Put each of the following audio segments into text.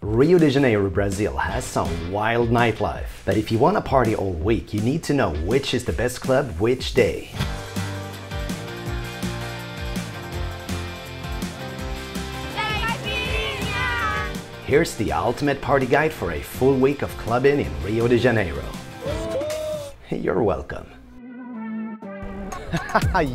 Rio de Janeiro, Brazil has some wild nightlife. But if you want to party all week, you need to know which is the best club which day. Here's the ultimate party guide for a full week of clubbing in Rio de Janeiro. You're welcome.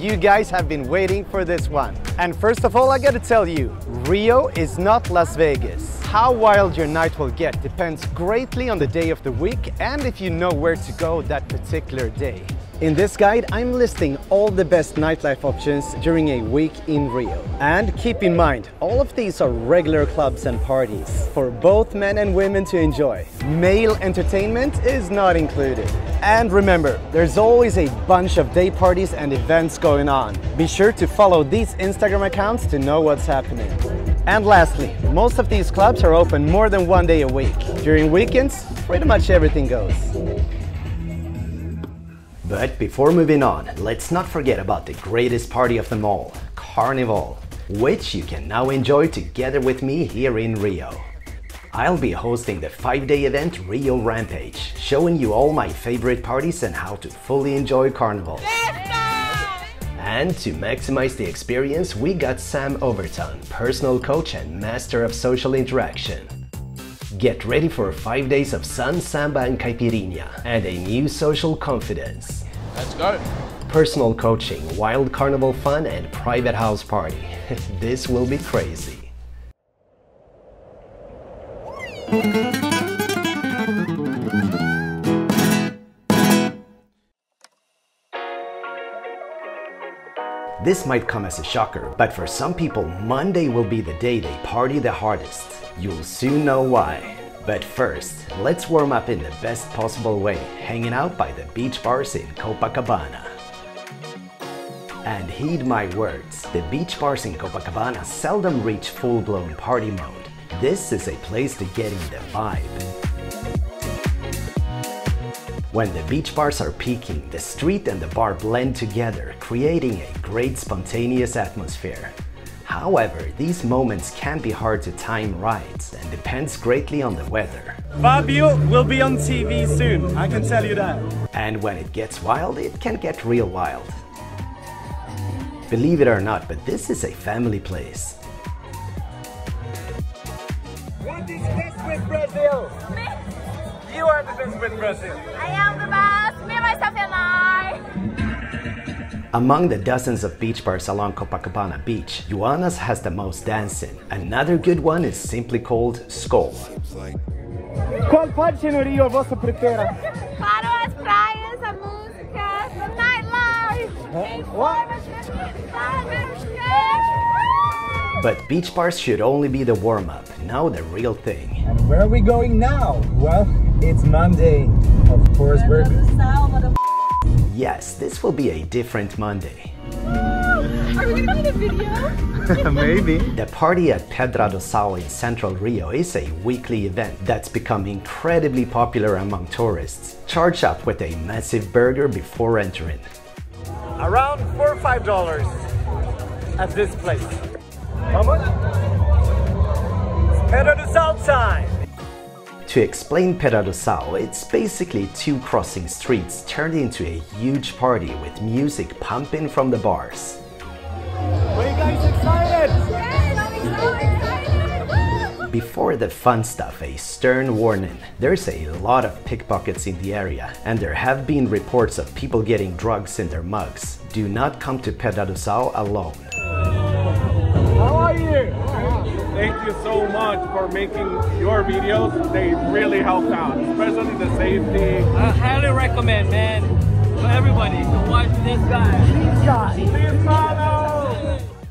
You guys have been waiting for this one. And first of all, I gotta tell you, Rio is not Las Vegas. How wild your night will get depends greatly on the day of the week and if you know where to go that particular day. In this guide, I'm listing all the best nightlife options during a week in Rio. And keep in mind, all of these are regular clubs and parties for both men and women to enjoy. Male entertainment is not included. And remember, there's always a bunch of day parties and events going on. Be sure to follow these Instagram accounts to know what's happening. And lastly, most of these clubs are open more than one day a week. During weekends, pretty much everything goes. But before moving on, let's not forget about the greatest party of them all, Carnival, which you can now enjoy together with me here in Rio. I'll be hosting the 5-day event Rio Rampage, showing you all my favorite parties and how to fully enjoy Carnival. And to maximize the experience, we got Sam Overton, personal coach and master of social interaction. Get ready for 5 days of sun, samba and caipirinha and a new social confidence. Let's go! Personal coaching, wild carnival fun and private house party. This will be crazy. This might come as a shocker, but for some people, Monday will be the day they party the hardest. You'll soon know why. But first, let's warm up in the best possible way, hanging out by the beach bars in Copacabana. And heed my words, the beach bars in Copacabana seldom reach full-blown party mode. This is a place to get in the vibe. When the beach bars are peaking, the street and the bar blend together, creating a great spontaneous atmosphere. However, these moments can be hard to time right and depends greatly on the weather. Fabio will be on TV soon, I can tell you that. And when it gets wild, it can get real wild. Believe it or not, but this is a family place. What is best with Brazil? Me? You are the best with Brazil. I am the best. Me, myself, and I. Among the dozens of beach bars along Copacabana Beach, Joanna's has the most dancing. Another good one is simply called Skol. Qual parte no Rio você prefere? Para as praias, a música, the nightlife. But beach bars should only be the warm-up, now the real thing. And where are we going now? Well, it's Monday. Of course, we're... Yes, this will be a different Monday. Are we gonna do the video? Maybe. The party at Pedra do Sal in central Rio is a weekly event that's become incredibly popular among tourists. Charge up with a massive burger before entering. Around $4 or $5 at this place. How much? It's Pedra do Sal time! To explain Pedra do Sal, it's basically two crossing streets turned into a huge party with music pumping from the bars. Are you guys excited? Yes, I'm so excited. Before the fun stuff, a stern warning. There's a lot of pickpockets in the area, and there have been reports of people getting drugs in their mugs. Do not come to Pedra do Sal alone. How are you? Thank you so much for making your videos. They really help out, especially the safety. I highly recommend, man, for everybody to watch this guy.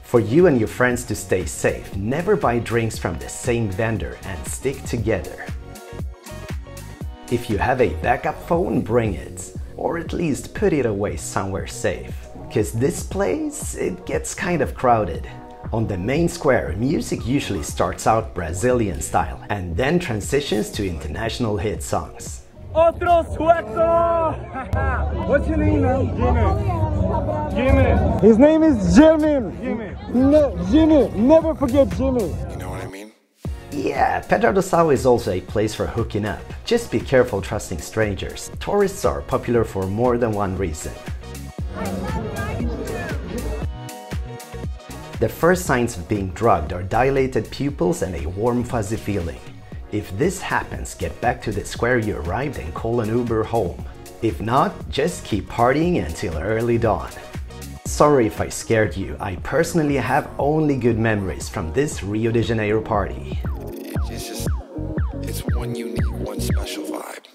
For you and your friends to stay safe, never buy drinks from the same vendor and stick together. If you have a backup phone, bring it, or at least put it away somewhere safe. Cause this place, it gets kind of crowded. On the main square, music usually starts out Brazilian style and then transitions to international hit songs. Otro sueco! What's your name, man? Jimmy. Jimmy. His name is Jimmy. Jimmy. No, Jimmy. Never forget Jimmy. You know what I mean? Yeah, Pedra do Sal is also a place for hooking up. Just be careful trusting strangers. Tourists are popular for more than one reason. The first signs of being drugged are dilated pupils and a warm fuzzy feeling. If this happens, get back to the square you arrived and call an Uber home. If not, just keep partying until early dawn. Sorry if I scared you, I personally have only good memories from this Rio de Janeiro party. It's one unique, one special vibe.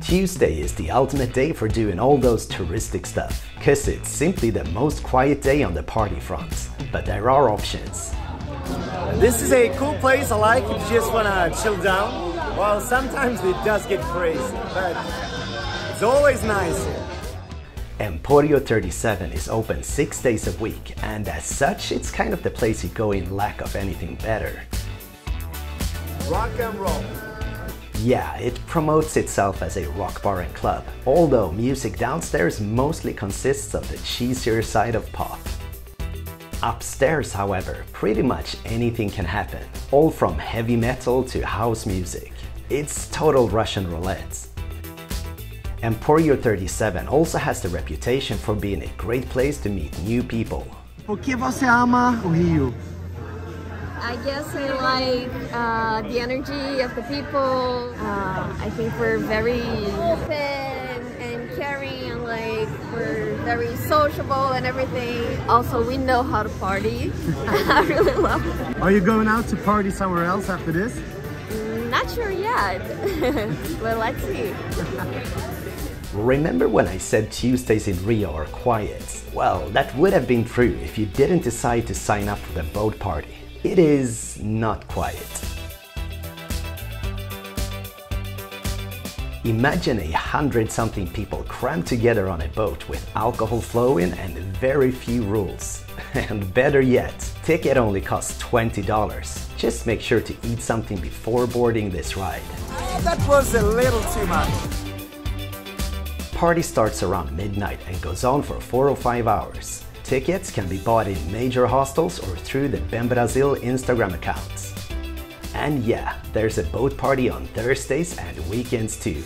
Tuesday is the ultimate day for doing all those touristic stuff, cause it's simply the most quiet day on the party front. But there are options. This is a cool place I like if you just wanna chill down. Well, sometimes it does get crazy, but it's always nice here. Empório 37 is open 6 days a week, and as such, it's kind of the place you go in lack of anything better. Rock and roll. Yeah, it promotes itself as a rock bar and club, although music downstairs mostly consists of the cheesier side of pop. Upstairs, however, pretty much anything can happen, all from heavy metal to house music. It's total Russian roulette. Empório 37 also has the reputation for being a great place to meet new people. Por que você ama o Rio? I guess I like the energy of the people. I think we're very open and caring, and like we're very sociable and everything. Also, we know how to party. I really love it. Are you going out to party somewhere else after this? Not sure yet, but let's see. Remember when I said Tuesdays in Rio are quiet? Well, that would have been true if you didn't decide to sign up for the boat party. It is not quiet. Imagine 100-something people crammed together on a boat with alcohol flowing and very few rules. And better yet, ticket only costs $20. Just make sure to eat something before boarding this ride. That was a little too much. Party starts around midnight and goes on for 4 or 5 hours. Tickets can be bought in major hostels or through the Bembrasil Instagram accounts. And yeah, there's a boat party on Thursdays and weekends too.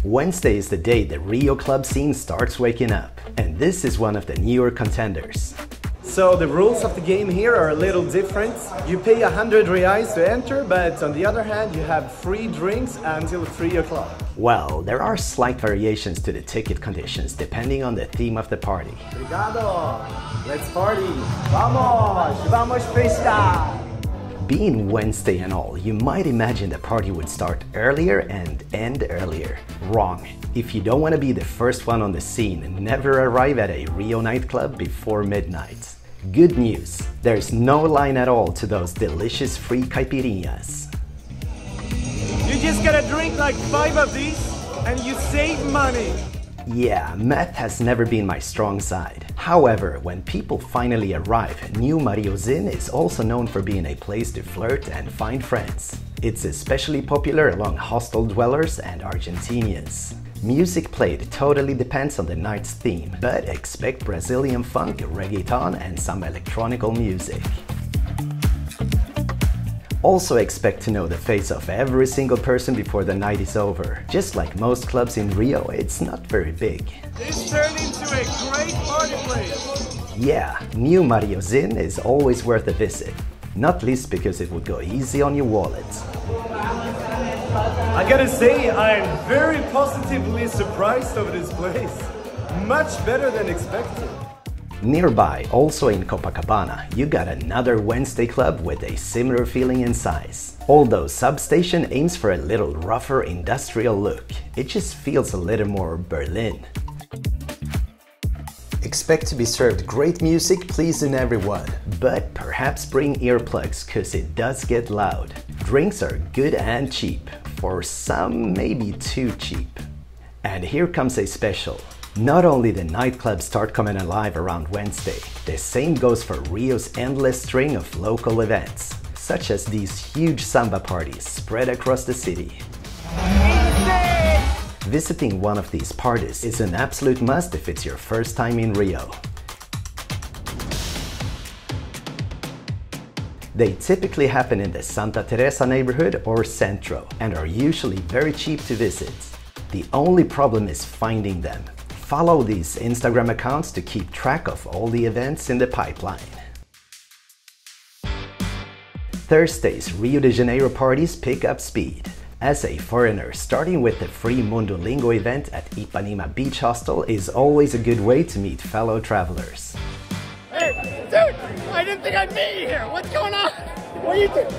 Wednesday is the day the Rio club scene starts waking up, and this is one of the newer contenders. So the rules of the game here are a little different. You pay 100 reais to enter, but on the other hand, you have free drinks until 3 o'clock. Well, there are slight variations to the ticket conditions depending on the theme of the party. Obrigado! Let's party! Vamos! Vamos festa! Being Wednesday and all, you might imagine the party would start earlier and end earlier. Wrong. If you don't want to be the first one on the scene, never arrive at a Rio nightclub before midnight. Good news, there's no line at all to those delicious free caipirinhas. You just gotta drink like 5 of these and you save money. Yeah, math has never been my strong side. However, when people finally arrive, New Mariuzinn is also known for being a place to flirt and find friends. It's especially popular among hostel dwellers and Argentinians. Music played totally depends on the night's theme, but expect Brazilian funk, reggaeton and some electronical music. Also expect to know the face of every single person before the night is over. Just like most clubs in Rio, it's not very big. This turned into a great party place. Yeah, New Mariuzinn is always worth a visit. Not least because it would go easy on your wallet. I gotta say, I'm very positively surprised over this place. Much better than expected. Nearby, also in Copacabana, you got another Wednesday club with a similar feeling and size. Although SubStation aims for a little rougher industrial look, it just feels a little more Berlin. Expect to be served great music pleasing everyone, but perhaps bring earplugs cause it does get loud. Drinks are good and cheap, for some maybe too cheap. And here comes a special. Not only the nightclubs start coming alive around Wednesday, the same goes for Rio's endless string of local events, such as these huge samba parties spread across the city. Visiting one of these parties is an absolute must if it's your first time in Rio. They typically happen in the Santa Teresa neighborhood or Centro and are usually very cheap to visit. The only problem is finding them. Follow these Instagram accounts to keep track of all the events in the pipeline. Thursday's Rio de Janeiro parties pick up speed. As a foreigner, starting with the free Mundo Lingo event at Ipanema Beach Hostel is always a good way to meet fellow travelers. Hey, dude! I didn't think I'd meet you here! What's going on? What are you doing?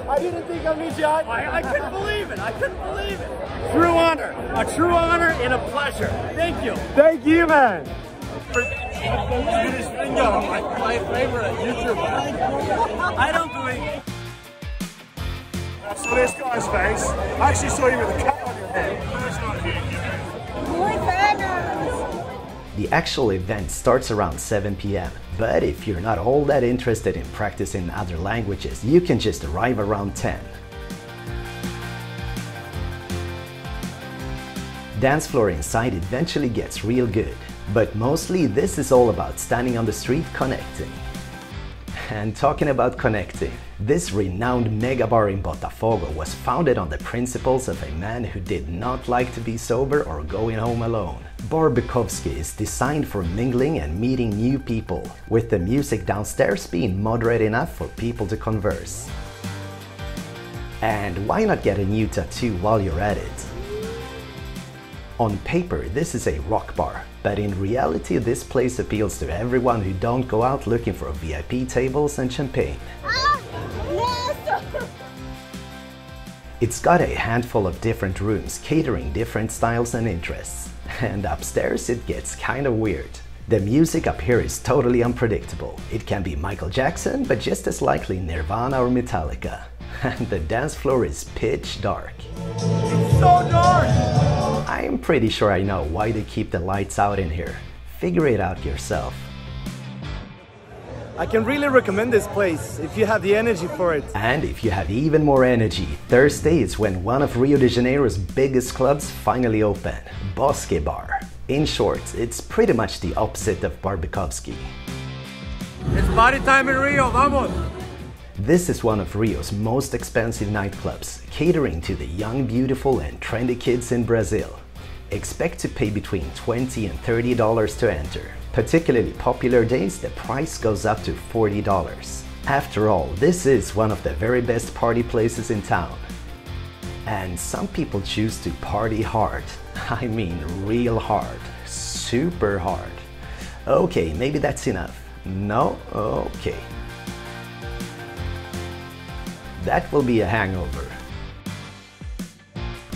I didn't think I'd meet you. I couldn't believe it! I couldn't believe it! True honor! A true honor and a pleasure. Thank you! Thank you, man! My favorite YouTuber. I don't believe. I saw this guy's face. I actually saw you with a cut on your head. The actual event starts around 7 p.m. But if you're not all that interested in practicing other languages, you can just arrive around 10. Dance floor inside eventually gets real good, but mostly this is all about standing on the street connecting. And talking about connecting, this renowned mega bar in Botafogo was founded on the principles of a man who did not like to be sober or going home alone. Bar Bukowski is designed for mingling and meeting new people, with the music downstairs being moderate enough for people to converse. And why not get a new tattoo while you're at it? On paper, this is a rock bar, but in reality this place appeals to everyone who don't go out looking for VIP tables and champagne. It's got a handful of different rooms catering different styles and interests. And upstairs it gets kind of weird. The music up here is totally unpredictable. It can be Michael Jackson, but just as likely Nirvana or Metallica. And the dance floor is pitch dark. It's so dark! I'm pretty sure I know why they keep the lights out in here. Figure it out yourself. I can really recommend this place if you have the energy for it. And if you have even more energy, Thursday is when one of Rio de Janeiro's biggest clubs finally open, Bosque Bar. In short, it's pretty much the opposite of Bar Bukowski. It's party time in Rio, vamos! This is one of Rio's most expensive nightclubs, catering to the young, beautiful and trendy kids in Brazil. Expect to pay between $20 and $30 to enter. Particularly popular days, the price goes up to $40. After all, this is one of the very best party places in town. And some people choose to party hard. I mean real hard. Super hard. Okay, maybe that's enough. No? Okay. That will be a hangover.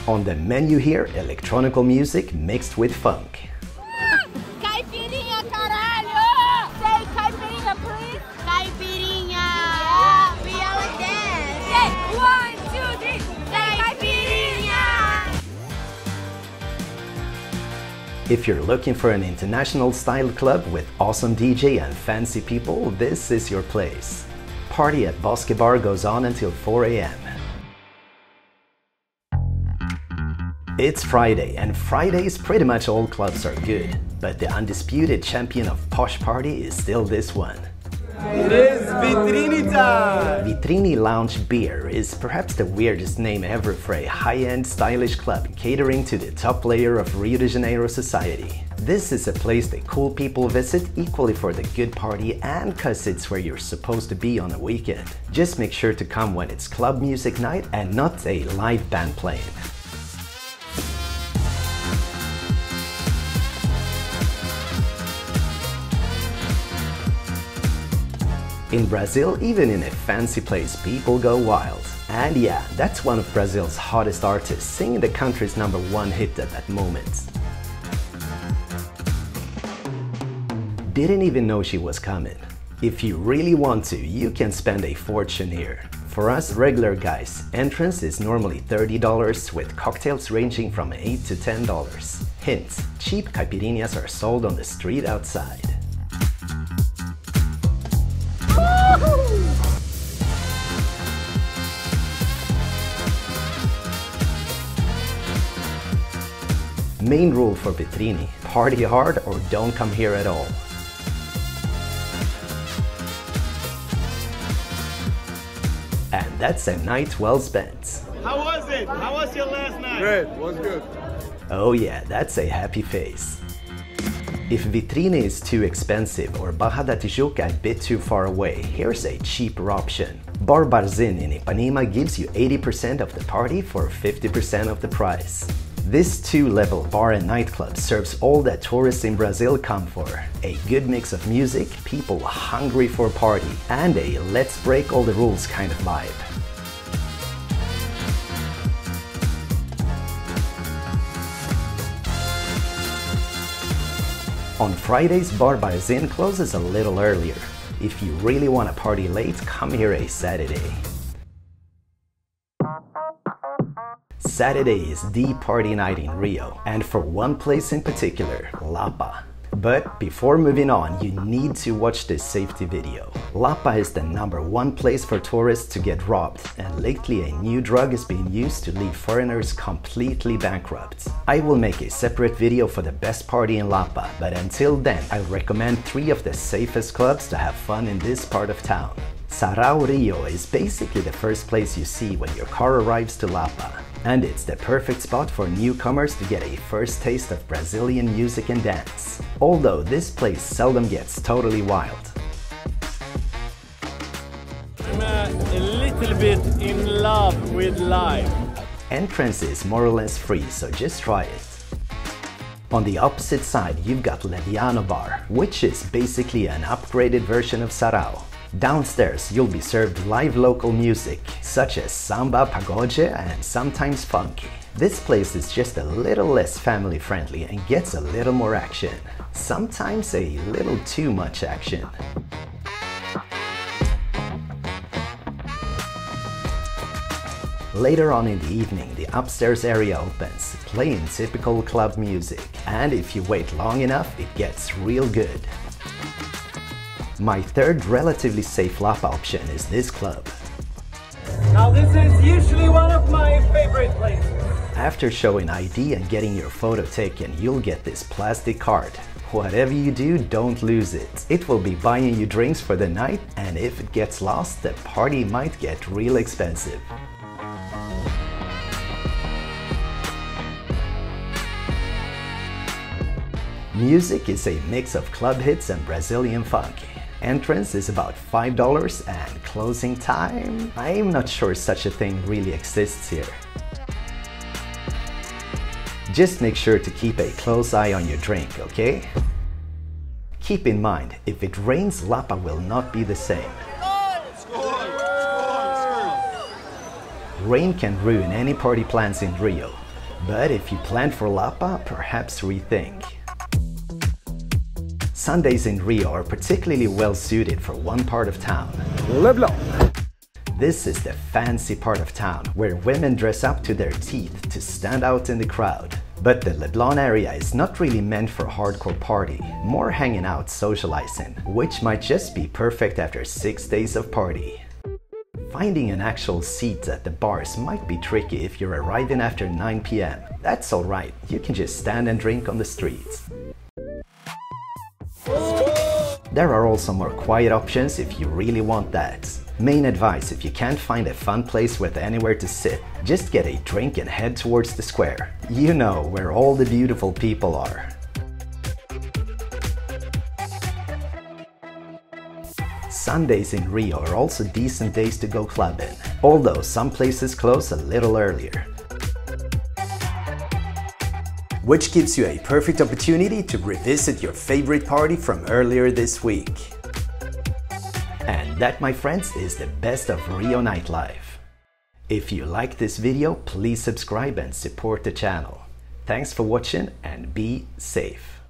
On the menu here, electronical music mixed with funk. Caipirinha, caralho! Say caipirinha, please. Caipirinha. Yeah, we all dance. Say 1, 2, 3. Say caipirinha. If you're looking for an international style club with awesome DJ and fancy people, this is your place. Party at Bosque Bar goes on until 4 a.m. It's Friday, and Fridays pretty much all clubs are good, but the undisputed champion of posh party is still this one. It is Vitrinni time! Vitrinni Lounge Beer is perhaps the weirdest name ever for a high-end stylish club catering to the top layer of Rio de Janeiro society. This is a place that cool people visit equally for the good party and cause it's where you're supposed to be on a weekend. Just make sure to come when it's club music night and not a live band playing. In Brazil, even in a fancy place, people go wild. And yeah, that's one of Brazil's hottest artists, singing the country's #1 hit at that moment. Didn't even know she was coming. If you really want to, you can spend a fortune here. For us regular guys, entrance is normally $30 with cocktails ranging from $8 to $10. Hint, cheap caipirinhas are sold on the street outside. Main rule for Vitrinni, party hard or don't come here at all. that's a night well spent. How was it? How was your last night? Great, was good. Oh yeah, that's a happy face. If Vitrinni is too expensive or Barra da Tijuca a bit too far away, here's a cheaper option. Bembrasil in Ipanema gives you 80% of the party for 50% of the price. This two-level bar and nightclub serves all that tourists in Brazil come for. A good mix of music, people hungry for a party, and a let's break all the rules kind of vibe. On Fridays, Mariuzinn closes a little earlier. If you really want to party late, come here a Saturday. Saturday is the party night in Rio, and for one place in particular, Lapa. But before moving on, you need to watch this safety video. Lapa is the #1 place for tourists to get robbed, and lately a new drug is being used to leave foreigners completely bankrupt. I will make a separate video for the best party in Lapa, but until then, I'll recommend 3 of the safest clubs to have fun in this part of town. Sarau Rio is basically the first place you see when your car arrives to Lapa. And it's the perfect spot for newcomers to get a first taste of Brazilian music and dance. Although this place seldom gets totally wild. I'm a little bit in love with life. Entrance is more or less free, so just try it. On the opposite side, you've got Leblon Bar, which is basically an upgraded version of Sarau. Downstairs, you'll be served live local music, such as samba, pagode, and sometimes funky. This place is just a little less family friendly and gets a little more action. Sometimes a little too much action. Later on in the evening, the upstairs area opens, playing typical club music. And if you wait long enough, it gets real good. My third relatively safe Lapa option is this club. Now this is usually one of my favorite places. After showing ID and getting your photo taken, you'll get this plastic card. Whatever you do, don't lose it. It will be buying you drinks for the night, and if it gets lost, the party might get real expensive. Music is a mix of club hits and Brazilian funk. Entrance is about $5 and closing time? I'm not sure such a thing really exists here. Just make sure to keep a close eye on your drink, okay? Keep in mind, if it rains, Lapa will not be the same. Rain can ruin any party plans in Rio, but if you plan for Lapa, perhaps rethink. Sundays in Rio are particularly well suited for one part of town. Leblon. This is the fancy part of town, where women dress up to their teeth to stand out in the crowd. But the Leblon area is not really meant for hardcore party, more hanging out, socializing, which might just be perfect after 6 days of party. Finding an actual seat at the bars might be tricky if you're arriving after 9 p.m. That's alright, you can just stand and drink on the streets. There are also more quiet options if you really want that. Main advice: if you can't find a fun place with anywhere to sit, just get a drink and head towards the square. You know, where all the beautiful people are. Sundays in Rio are also decent days to go clubbing, although some places close a little earlier. Which gives you a perfect opportunity to revisit your favorite party from earlier this week. And that, my friends, is the best of Rio nightlife. If you like this video, please subscribe and support the channel. Thanks for watching and be safe.